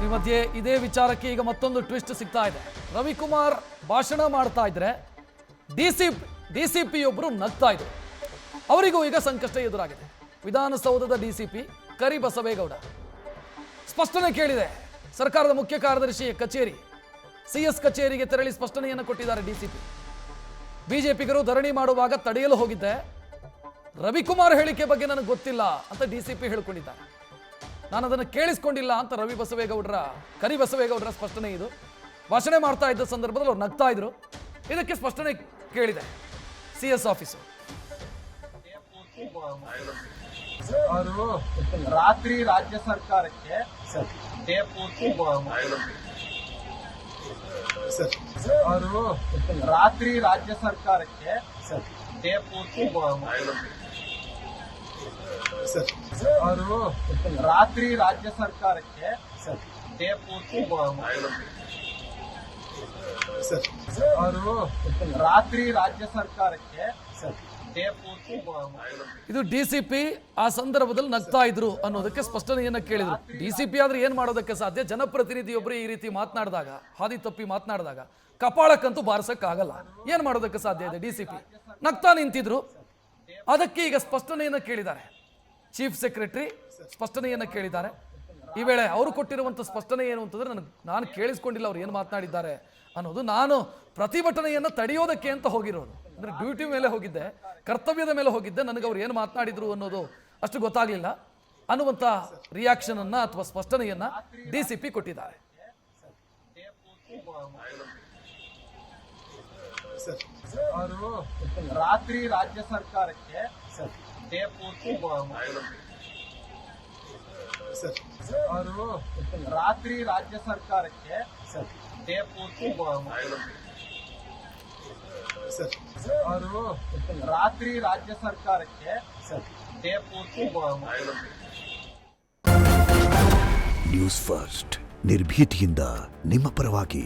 ಈ ಮಧ್ಯೆ ಇದೇ ವಿಚಾರಕ್ಕೆ ಈಗ ಮತ್ತೊಂದು ಟ್ವಿಸ್ಟ್ ಸಿಗ್ತಾ ಇದೆ. ರವಿಕುಮಾರ್ ಭಾಷಣ ಮಾಡ್ತಾ ಇದ್ರೆ ಡಿಸಿಪಿ ಒಬ್ಬರು ನಗ್ತಾ ಇದ್ರು. ಅವರಿಗೂ ಈಗ ಸಂಕಷ್ಟ ಎದುರಾಗಿದೆ. ವಿಧಾನಸೌಧದ ಡಿಸಿಪಿ ಕರಿಬಸವೇಗೌಡ ಸ್ಪಷ್ಟನೆ ಕೇಳಿದೆ. ಸರ್ಕಾರದ ಮುಖ್ಯ ಕಾರ್ಯದರ್ಶಿ ಕಚೇರಿ ಸಿಎಸ್ ಕಚೇರಿಗೆ ತೆರಳಿ ಸ್ಪಷ್ಟನೆಯನ್ನು ಕೊಟ್ಟಿದ್ದಾರೆ ಡಿಸಿಪಿ. ಬಿಜೆಪಿಗರು ಧರಣಿ ಮಾಡುವಾಗ ತಡೆಯಲು ಹೋಗಿದ್ದೆ, ರವಿಕುಮಾರ್ ಹೇಳಿಕೆ ಬಗ್ಗೆ ನನಗೆ ಗೊತ್ತಿಲ್ಲ ಅಂತ ಡಿಸಿಪಿ ಹೇಳಿಕೊಂಡಿದ್ದಾರೆ. ನಾನು ಅದನ್ನು ಕೇಳಿಸ್ಕೊಂಡಿಲ್ಲ ಅಂತ ಕರಿಬಸವೇಗೌಡರ ಸ್ಪಷ್ಟನೆ ಇದು. ಭಾಷಣ ಮಾಡ್ತಾ ಇದ್ದ ಸಂದರ್ಭದಲ್ಲಿ ಅವ್ರು ನಗ್ತಾ ಇದ್ರು. ಇದಕ್ಕೆ ಸ್ಪಷ್ಟನೆ ಕೇಳಿದೆ ಸಿಎಸ್ ಆಫೀಸು. ಅವರು ರಾತ್ರಿ ರಾಜ್ಯ ಸರ್ಕಾರಕ್ಕೆ ಅವರು ರಾತ್ರಿ ರಾಜ್ಯ ಸರ್ಕಾರಕ್ಕೆ ಅವರು ರಾತ್ರಿ ರಾಜ್ಯ ಸರ್ಕಾರಕ್ಕೆ ಅವರು ರಾತ್ರಿ ರಾಜ್ಯ ಸರ್ಕಾರಕ್ಕೆ ಇದು ಡಿಸಿಪಿ ಆ ಸಂದರ್ಭದಲ್ಲಿ ನಗ್ತಾ ಇದ್ರು ಅನ್ನೋದಕ್ಕೆ ಸ್ಪಷ್ಟನೆಯನ್ನ ಕೇಳಿದ್ರು. ಡಿಸಿಪಿ ಆದ್ರೆ ಏನ್ ಮಾಡೋದಕ್ಕೆ ಸಾಧ್ಯ? ಜನಪ್ರತಿನಿಧಿಯೊಬ್ಬರು ಈ ರೀತಿ ಮಾತನಾಡಿದಾಗ, ಹಾದಿ ತಪ್ಪಿ ಮಾತನಾಡಿದಾಗ ಕಪಾಳಕ್ಕಂತೂ ಬಾರಿಸಕ್ ಆಗಲ್ಲ. ಏನ್ ಮಾಡೋದಕ್ಕೆ ಸಾಧ್ಯ ಇದೆ? ಡಿಸಿಪಿ ನಗ್ತಾ ನಿಂತಿದ್ರು. ಅದಕ್ಕೆ ಈಗ ಸ್ಪಷ್ಟನೆಯನ್ನ ಕೇಳಿದ್ದಾರೆ. ಚೀಫ್ ಸೆಕ್ರೆಟರಿ ಸ್ಪಷ್ಟನೆಯನ್ನ ಕೇಳಿದ್ದಾರೆ. ಈ ವೇಳೆ ಅವರು ಕೊಟ್ಟಿರುವಂತ ಸ್ಪಷ್ಟನೆ ಏನು ಅಂತಂದ್ರೆ ನಾನು ಕೇಳಿಸ್ಕೊಂಡಿಲ್ಲ ಅವ್ರು ಏನು ಮಾತನಾಡಿದ್ದಾರೆ ಅನ್ನೋದು. ನಾನು ಪ್ರತಿಭಟನೆಯನ್ನ ತಡೆಯೋದಕ್ಕೆ ಅಂತ ಹೋಗಿರೋದು, ಅಂದ್ರೆ ಡ್ಯೂಟಿ ಮೇಲೆ ಹೋಗಿದ್ದೆ, ಕರ್ತವ್ಯದ ಮೇಲೆ ಹೋಗಿದ್ದೆ, ನನಗೆ ಅವ್ರು ಏನು ಮಾತನಾಡಿದ್ರು ಅನ್ನೋದು ಅಷ್ಟು ಗೊತ್ತಾಗ್ಲಿಲ್ಲ ಅನ್ನುವಂತ ರಿಯಾಕ್ಷನ್ ಅನ್ನ ಅಥವಾ ಸ್ಪಷ್ಟನೆಯನ್ನ ಡಿಸಿಪಿ ಕೊಟ್ಟಿದ್ದಾರೆ. ಅವರು ರಾತ್ರಿ ರಾಜ್ಯ ಸರ್ಕಾರಕ್ಕೆ ಅವರು ರಾತ್ರಿ ರಾಜ್ಯ ಸರ್ಕಾರಕ್ಕೆ ಅವರು ರಾತ್ರಿ ರಾಜ್ಯ ಸರ್ಕಾರಕ್ಕೆ ನ್ಯೂಸ್ ಫಸ್ಟ್ ನಿರ್ಭೀತಿಯಿಂದ ನಿಮ್ಮ ಪರವಾಗಿ.